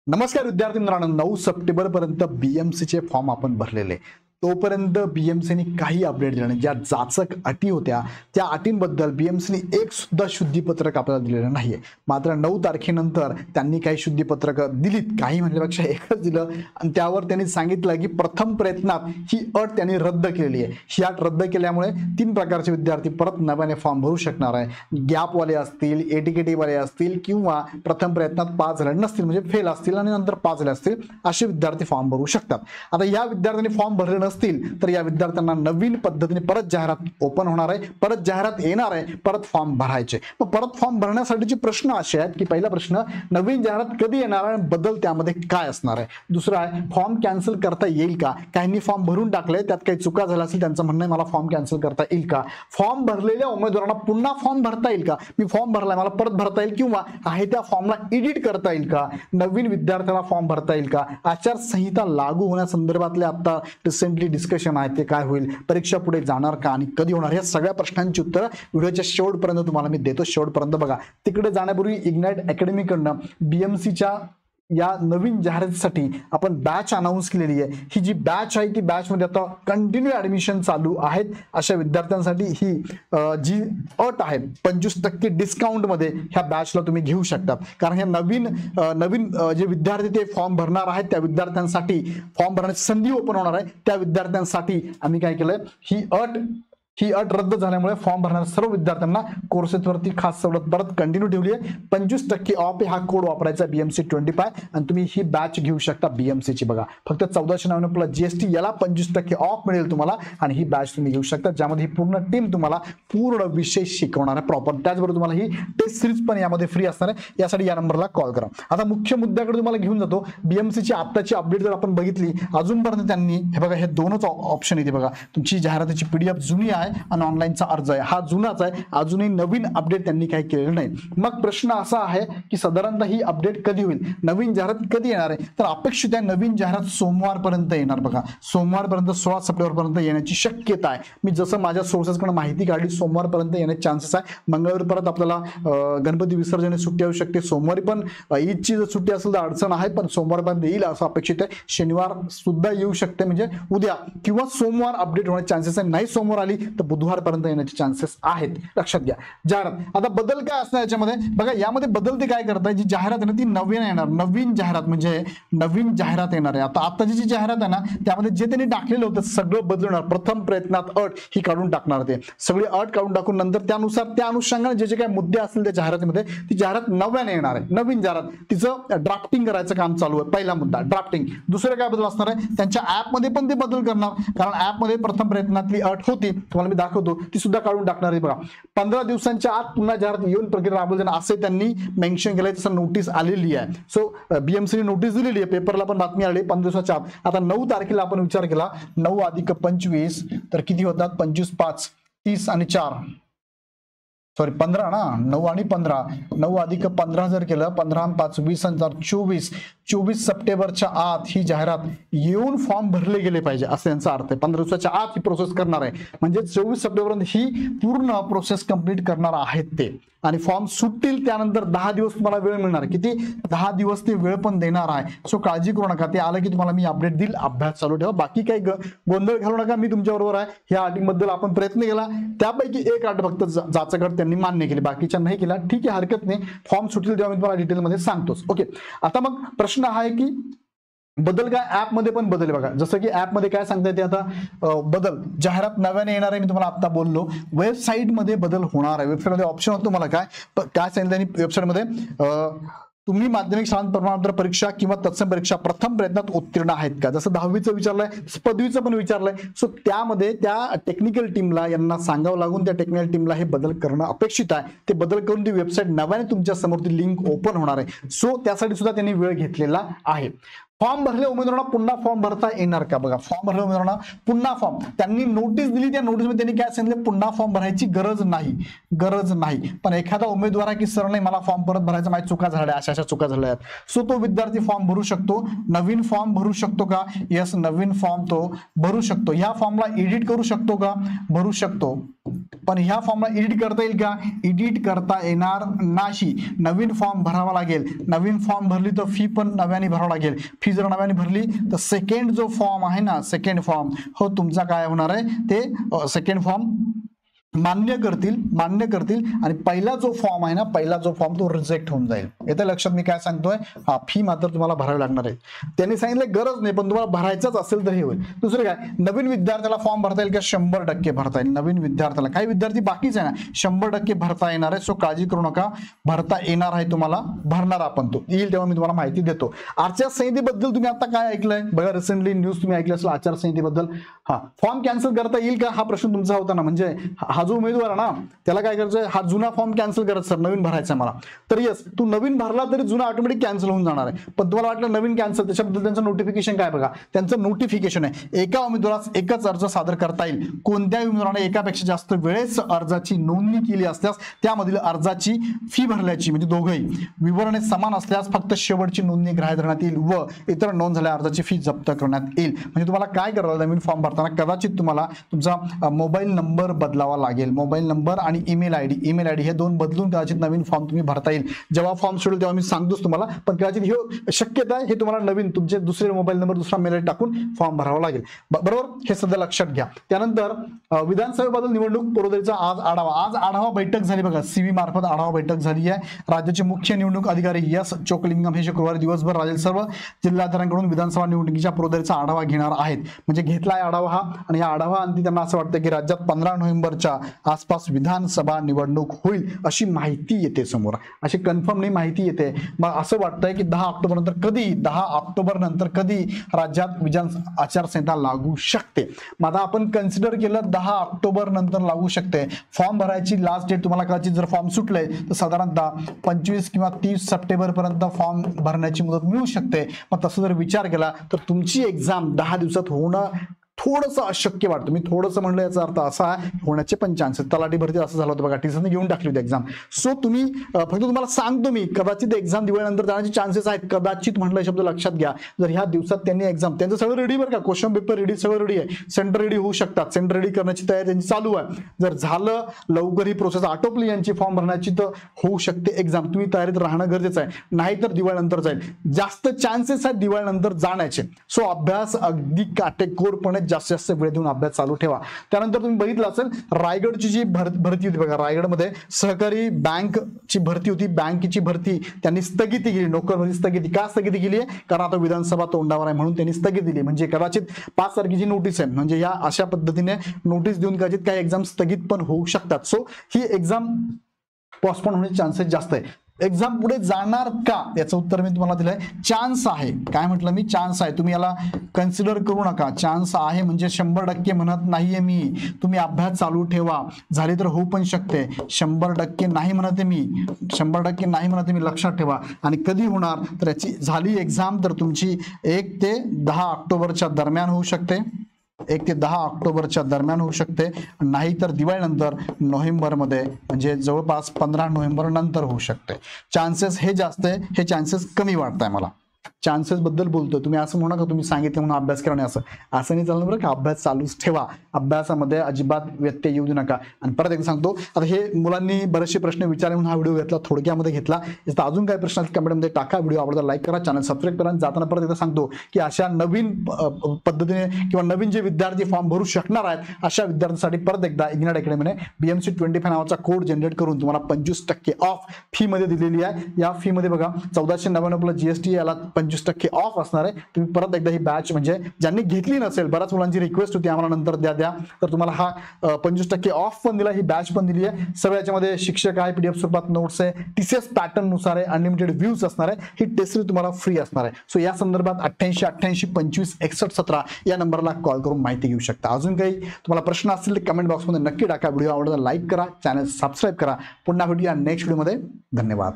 नमस्कार विद्यार्थी मित्रांनो, 9 सप्टेंबर पर्यंत बीएमसीचे फॉर्म आपण भरलेले. तोपर्यंत बीएमसीने काही अपडेट दिले नाही. ज्या जाचक अटी होत्या त्या अटींबद्दल बीएमसीने एक सुद्धा शुद्धीपत्रक आपल्याला दिलेलं नाहीये. मात्र 9 तारखेनंतर त्यांनी काही शुद्धीपत्रक दिलीत, काही म्हणण्यापेक्षा एकच दिलं आणि त्यावर त्यांनी सांगितलं की प्रथम प्रयत्नात ही अट त्यांनी रद्द केली आहे. ही अट रद्द केल्यामुळे 3 प्रकारचे विद्यार्थी परत नव्याने फॉर्म भरू शकणार आहे. गॅपवाले असतील, एटीकेटी वाले असतील किंवा प्रथम प्रयत्नात पास झाले नसतील म्हणजे फेल असतील आणि नंतर पास झाले असतील असे विद्यार्थी फॉर्म भरू शकतात. आता या विद्यार्थ्यांनी फॉर्म भरले नसतील तर या विद्यार्थ्यांना नवीन पद्धतीने परत जाहिरात ओपन होणार आहे, परत जाहिरात येणार आहे, परत फॉर्म भरायचे. मग परत फॉर्म भरण्यासाठीचे प्रश्न असे आहेत की पहिला प्रश्न, नवीन जाहिरात कधी येणार आहे, बदल त्यामध्ये काय असणार आहे. दुसरा आहे, फॉर्म कॅन्सल करता येईल का. काहींनी फॉर्म भरून टाकले, त्यात काही चुका झाल्या असेल त्यांचं म्हणणं आहे मला फॉर्म कॅन्सल करता येईल का. फॉर्म भरलेल्या उमेदवारांना पुन्हा फॉर्म भरता येईल का. मी फॉर्म भरलाय मला परत भरता येईल किंवा आहे त्या फॉर्मला एडिट करता येईल का. नवीन विद्यार्थ्याला फॉर्म भरता येईल का. आचारसंहिता लागू होण्यासंदर्भातले आता रिसेंटली डिस्कशन आहे ते काय होईल, परीक्षा पुढे जाणार का आणि कधी होणार, या सगळ्या प्रश्नांची उत्तरं व्हिडिओच्या शेवटपर्यंत तुम्हाला मी देतो. शेवटपर्यंत बघा. तिकडे जाण्यापूर्वी इग्नाइट अकॅडमीकडनं बीएमसीच्या या नवीन जाहिरातीसाठी आपण बॅच अनाउन्स केलेली आहे. ही जी बॅच आहे ती बॅच मध्ये आता कंटिन्यू ऍडमिशन चालू आहेत. अशा विद्यार्थ्यांसाठी ही जी अट आहे 25% डिस्काउंट मध्ये ह्या बॅचला तुम्ही घेऊ शकता. कारण ह्या नवीन जे विद्यार्थी ते फॉर्म भरणार आहेत त्या विद्यार्थ्यांसाठी फॉर्म भरण्याची संधी ओपन होणार आहे. त्या विद्यार्थ्यांसाठी आम्ही काय केलंय, ही अट रद्द झाल्यामुळे फॉर्म भरणाऱ्या सर्व विद्यार्थ्यांना कोर्सेसवरती खास सवलत परत कंटिन्यू ठेवली आहे. 25% ऑफ हा कोड वापरायचा BMC25 आणि तुम्ही ही बॅच घेऊ शकता BMCची. बघा, फक्त 1499 प्लस GST याला 25% ऑफ मिळेल तुम्हाला आणि ही बॅच तुम्ही घेऊ शकता, ज्यामध्ये ही पूर्ण टीम तुम्हाला पूर्ण विषय शिकवणार आहे प्रॉपर. त्याचबरोबर तुम्हाला ही टेस्ट सिरीज पण यामध्ये फ्री असणार आहे. यासाठी या नंबरला कॉल करा. आता मुख्य मुद्द्याकडे तुम्हाला घेऊन जातो. BMCची आत्ताची अपडेट जर आपण बघितली, अजूनपर्यंत त्यांनी हे बघा हे दोनच ऑप्शन येते. बघा, तुमची जाहिरातीची PDF जुनी आहे आणि ऑनलाईनचा अर्ज आहे, हा जुनाच आहे. अजूनही नवीन अपडेट त्यांनी काही केलेलं नाही. मग प्रश्न असा आहे की साधारणतः ही अपडेट कधी होईल, नवीन जाहिरात कधी येणार आहे. तर अपेक्षित आहे नवीन जाहिरात सोमवारपर्यंत येणार. बघा, सोमवारपर्यंत 16 सप्टेंबरपर्यंत येण्याची शक्यता आहे. मी जसं माझ्या सोर्सेसकडे माहिती काढली, सोमवारपर्यंत येण्याचे चान्सेस आहे. मंगळवारी परत आपल्याला गणपती विसर्जन सुट्टी येऊ शकते. सोमवारी पण ईदची जर सुट्टी असेल तर अडचण आहे, पण सोमवारपर्यंत येईल असं अपेक्षित आहे. शनिवार सुद्धा येऊ शकते म्हणजे उद्या किंवा सोमवार अपडेट होण्याचे चान्सेस आहे. नाही सोमवार आली तर बुधवारपर्यंत येण्याचे चान्सेस आहेत. लक्षात घ्या. जाहिरात आता बदल काय असणार याच्यामध्ये बघा. यामध्ये बदल ते काय करताय, जी जाहिरात आहे ना ती नवीन येणार. नवीन जाहिरात म्हणजे नवीन जाहिरात येणार आहे. आताची जी जाहिरात आहे ना त्यामध्ये जे त्यांनी टाकलेलं होतं सगळं बदलणार. प्रथम प्रयत्नात अट ही काढून टाकणार, ते सगळी अट काढून टाकून नंतर त्यानुसार त्या अनुषंगाने जे काही मुद्दे असतील त्या जाहिरातीमध्ये ती जाहिरात नव्याने येणार आहे. नवीन जाहिरात, तिचं ड्राफ्टिंग करायचं काम चालू आहे. पहिला मुद्दा ड्राफ्टिंग. दुसरं काय बदल असणार आहे, त्यांच्या ऍपमध्ये पण ते बदल करणार. कारण ऍपमध्ये प्रथम प्रयत्नातली अट होती, तुम्हाला मी दाखवतो, ती सुद्धा काढून टाकणार आहे. बघा, 15 दिवसांच्या आत पुन्हा जाहिरात येऊन प्रक्रिया राबवली असे त्यांनी मेन्शन केलंय. तसं नोटीस आलेली आहे. सो BMCने नोटीस दिलेली आहे, पेपरला पण बातमी आली 15 दिवसाच्या आत. आता 9 तारखेला आपण विचार केला, 9 अधिक 25 तर किती होतात, 25 5 30 आणि 4 सॉरी 15 ना, 9 आणि 15, 9 अधिक 15 जर केलं, 15 आणि 5 20 आणि 4 24 सप्टेंबरच्या आत ही जाहिरात येऊन फॉर्म भरले गेले पाहिजे असं यांचा अर्थ आहे. 15 दिवसाच्या आत ही प्रोसेस करणार आहे म्हणजे 24 सप्टेंबर ही पूर्ण प्रोसेस कंप्लीट करणार आहेत ते. आणि फॉर्म सुटतील त्यानंतर 10 दिवस तुम्हाला वेळ मिळणार. किती, 10 दिवस ते वेळ पण देणार आहे. सो काळजी करू नका, ते आलं की तुम्हाला मी अपडेट देईल. अभ्यास चालू ठेवा, बाकी काही गोंधळ घालू नका. मी तुमच्या बरोबर आहे. ह्या अटींबद्दल आपण प्रयत्न केला, त्यापैकी एक अट फक्त जाचकट त्यांनी मान्य केली, बाकीच्या नाही केला. ठीक आहे, हरकत नाही. फॉर्म सुटतील तेव्हा मी तुम्हाला डिटेलमध्ये सांगतोच. ओके, आता मग प्रश्न हा आहे की बदल काय, ऍप मध्ये पण बदल. बघा, जसं की ऍप मध्ये काय सांगता येते आता, बदल जाहिरात नव्याने येणार आहे. मी तुम्हाला आता बोललो. वेबसाईट मध्ये बदल होणार आहे. वेबसाईट मध्ये ऑप्शन होतो मला काय सांगितलं त्यांनी वेबसाईट मध्ये, तुम्ही माध्यमिक शाळांत प्रमाणपत्र परीक्षा किंवा तत्सम परीक्षा प्रथम प्रयत्नात उत्तीर्ण आहेत का. जसं 10वीचं विचारलंय, पदवीचं पण विचारलंय. सो त्यामध्ये त्या टेक्निकल टीमला यांना सांगावं लागून त्या टेक्निकल टीमला हे बदल करणं अपेक्षित आहे. ते बदल करून ती वेबसाईट नव्याने तुमच्या समोर ती लिंक ओपन होणार आहे. सो त्यासाठी सुद्धा त्यांनी वेळ घेतलेला आहे. फॉर्म भरले उमेदवारांना पुन्हा फॉर्म भरता येणार का. बघा, फॉर्म भरले उमेदवारांना पुन्हा फॉर्म, त्यांनी नोटीस दिली, त्या नोटीसमध्ये त्यांनी काय सांगितलं, पुन्हा फॉर्म भरायची गरज नाही. पण एखादा उमेदवार आहे की सर नाही मला फॉर्म परत भरायचा, माझ्या चुका झाल्या, अशा चुका झाल्या आहेत. सो तो विद्यार्थी फॉर्म भरू शकतो. नवीन फॉर्म भरू शकतो का, यस, नवीन फॉर्म तो भरू शकतो. ह्या फॉर्मला एडिट करू शकतो का, भरू शकतो. पण ह्या फॉर्मला एडिट करता येईल का? एडिट करता येणार नाही. नवीन फॉर्म भरावा लागेल. नवीन फॉर्म भरली तर फी पण नव्याने भरावं लागेल. फी जर नव्याने भरली तर सेकंड जो फॉर्म आहे ना, सेकंड फॉर्म हो तुमचा काय होणार आहे, ते सेकंड फॉर्म मान्य करतील आणि पहिला जो फॉर्म आहे ना, पहिला जो फॉर्म तो रिजेक्ट होऊन जाईल. येतं लक्षात मी काय सांगतोय? हा, फी मात्र तुम्हाला भरावी लागणार आहे. त्यांनी सांगितलं गरज नाही, पण तुम्हाला भरायचंच असेल तर हे होईल. दुसरं काय, नवीन विद्यार्थ्याला फॉर्म भरता येईल का? 100% भरता येईल. नवीन विद्यार्थ्याला, काही विद्यार्थी बाकीच आहे ना, 100% भरता येणार आहे. सो काळजी करू नका, भरता येणार आहे तुम्हाला. भरणार आपण, तो येईल तेव्हा मी तुम्हाला माहिती देतो. आचारसंहितेबद्दल तुम्ही आता काय ऐकलंय बघा, रिसेंटली न्यूज तुम्ही ऐकली असेल आचारसंहितेबद्दल. हा, फॉर्म कॅन्सल करता येईल का हा प्रश्न तुमचा होता ना, म्हणजे हा जो उमेदवार आहे ना त्याला काय करायचं, हा जुना फॉर्म कॅन्सल करायचा सर, नवीन भरायचा मला. तर येस, तू नवीन भरला तरी जुना ऑटोमॅटिक कॅन्सल होऊन जाणार आहे. पण तुम्हाला वाटलं नवीन कॅन्सल, त्याच्याबद्दल त्यांचं नोटिफिकेशन काय बघा, त्यांचं नोटिफिकेशन आहे एका उमेदवारास एकच अर्ज सादर करता येईल. कोणत्याही उमेदवाराने एकापेक्षा जास्त वेळेस अर्जाची नोंदणी केली असल्यास त्यामधील अर्जाची फी भरल्याची, म्हणजे दोघंही विवरणे समान असल्यास फक्त शेवटची नोंदणी ग्राह्य धरण्यात येईल व इतर नोंद झालेल्या अर्जाची फी जप्त करण्यात येईल. म्हणजे तुम्हाला काय करायला, नवीन फॉर्म भरताना कदाचित तुम्हाला तुमचा मोबाईल नंबर बदलावा लागेल. मोबाईल नंबर आणि ईमेल आयडी हे दोन बदलून कदाचित नवीन फॉर्म तुम्ही भरता येईल. जेव्हा फॉर्म सोडेल तेव्हा मी सांगतोच तुम्हाला, पण कदाचित हे शक्यता आहे, हे तुम्हाला नवीन तुमचे दुसरे मोबाईल नंबर, दुसरा मेल आयडी टाकून फॉर्म भरावा लागेल. बरोबर, हे सध्या लक्षात घ्या. त्यानंतर विधानसभेबद्दल निवडणूक पूर्वतयारीचा आज आढावा बैठक झाली बघा, सीवी मार्फत आढावा बैठक झाली आहे. राज्याचे मुख्य निवडणूक अधिकारी एस चोकलिंगम हे शुक्रवारी दिवसभर राज्यातील सर्व जिल्हाधिकाऱ्यांकडून विधानसभा निवडणुकीच्या पूर्वतयारीचा आढावा घेणार आहेत. म्हणजे घेतलाय आढावा हा, आणि या आढावा अंती त्यांना असं वाटतं की राज्यात 15 नोव्हेंबरच्या आसपास विधानसभा निवडणूक होईल अशी माहिती येते समोर. अशी कन्फर्म नाही माहिती येते. मग असं वाटतंय की 10 ऑक्टोबर नंतर कधी राज्यात विधान आचारसंहिता लागू शकते. मग आता आपण कन्सिडर केलं 10 ऑक्टोबर नंतर लागू शकते. फॉर्म भरायची लास्ट डेट तुम्हाला कदाचित जर फॉर्म सुटले तर साधारणतः 25 किंवा 30 सप्टेंबर पर्यंत फॉर्म भरण्याची मुदत मिळू शकते. मग तसं जर विचार केला तर तुमची एक्झाम 10 दिवसात होणं थोडंसं अशक्य वाटतं. मी थोडंसं म्हणलं याचा अर्थ असा होण्याचे पण चान्सेस, तलाठी भरती असं झालं होतं बघा, टीचरने घेऊन टाकली होती एक्झाम. सो तुम्ही फक्त तुम्हाला सांगतो मी, कदाचित एक्झाम दिवाळीनंतर जाण्याचे चान्सेस आहेत. कदाचित म्हटलं शब्द लक्षात घ्या. जर ह्या दिवसात त्यांनी एक्झाम, त्यांचं सगळं रेडी बरं का, क्वेश्चन पेपर रेडी, सगळं रेडी आहे. सेंटर रेडी होऊ शकतात, सेंटर रेडी करण्याची तयारी त्यांची चालू आहे. जर झालं लवकर, ही प्रोसेस आटोपली यांची फॉर्म भरण्याची, तर होऊ शकते एक्झाम. तुम्ही तयारीत राहणं गरजेचं आहे, नाहीतर दिवाळीनंतर जाईल. जास्त चान्सेस आहेत दिवाळीनंतर जाण्याचे. सो अभ्यास अगदी काटेकोरपणे जास्त वेळ देऊन अभ्यास चालू ठेवा. त्यानंतर तुम्ही बघितलं असेल रायगडची जी भरती होती बघा, रायगडमध्ये सहकारी बँकची भरती होती. बँकेची भरती त्यांनी स्थगिती केली, नोकर भरती स्थगिती. का स्थगिती केली आहे? कारण आता विधानसभा तोंडावर आहे म्हणून त्यांनी स्थगिती दिली. म्हणजे कदाचित 5 तारखेची नोटीस आहे, म्हणजे या अशा पद्धतीने नोटीस देऊन कदाचित काही एक्झाम स्थगित पण होऊ शकतात. सो ही एक्झाम पोस्टपोन होण्याचे चान्सेस जास्त आहे. एक्झाम पुढे जाणार का, याचं उत्तर मी तुम्हाला दिलंय, चान्स आहे. काय म्हटलं मी? चान्स आहे. तुम्ही याला कन्सिडर करू नका. चान्स आहे म्हणजे 100% म्हणत नाहीये मी. तुम्ही अभ्यास चालू ठेवा, झाली तर होऊ पण शकते. 100% नाही म्हणते मी, 100% नाही म्हणते मी, लक्षात ठेवा. आणि कधी होणार तर याची झाली एक्झाम तर तुमची 1 ते 10 ऑक्टोबरच्या दरम्यान होऊ शकते. 1 ते 10 ऑक्टोबरच्या दरम्यान होऊ शकते, नाही तर दिवाळीनंतर नोव्हेंबरमध्ये, म्हणजे जवळपास 15 नोव्हेंबर नंतर होऊ शकते. चान्सेस हे जास्त आहे, हे चान्सेस कमी वाटत आहे मला. चान्सेस बद्दल बोलतोय. तुम्ही असं म्हणू नका तुम्ही सांगितलं म्हणून अभ्यास करा नाही, असं नाही चालणार बरं का. अभ्यास चालूच ठेवा, अभ्यासामध्ये अजिबात व्यत्यय येऊ देऊ नका. आणि परत एकदा सांगतो, आता हे मुलांनी बरेचसे प्रश्न विचारले म्हणून हा व्हिडिओ घेतला, थोडक्यामध्ये घेतला. याचा अजून काही प्रश्न कमेंटमध्ये टाका. व्हिडिओ आवडला लाईक करा, चॅनल सबस्क्राईब करा. जाताना परत एकदा सांगतो की अशा नवीन पद्धतीने किंवा नवीन जे विद्यार्थी फॉर्म भरू शकणार आहेत अशा विद्यार्थ्यांसाठी परत एकदा इग्नाइट अकॅडमीने BMC 25 नावाचा कोड जनरेट करून तुम्हाला 25% ऑफ फी मध्ये दिलेली आहे. या फी मध्ये बघा 1499 प्लस GST, याला 25% ऑफ असणार आहे. तुम्ही परत एकदा ही बॅच, म्हणजे ज्यांनी घेतली नसेल, बऱ्याच मुलांची रिक्वेस्ट होती आम्हाला नंतर द्या, तर तुम्हाला हा 25% ऑफ पण दिला, ही बॅच पण दिली आहे. सगळ्या याच्यामध्ये शिक्षक आहे, PDF स्वरूपात नोट्स आहे, TCS पॅटर्न नुसार आहे, अनलिमिटेड व्ह्यूज असणार आहे. ही टेस्ट तुम्हाला फ्री असणार आहे. सो या संदर्भात 88 88 25 61 17 या नंबरला कॉल करून माहिती घेऊ शकता. अजून काही तुम्हाला प्रश्न असतील तर कमेंट बॉक्समध्ये नक्की टाका. व्हिडिओ आवडला लाईक करा, चॅनल सबस्क्राईब करा. पुन्हा भेटूया नेक्स्ट व्हिडिओमध्ये. धन्यवाद.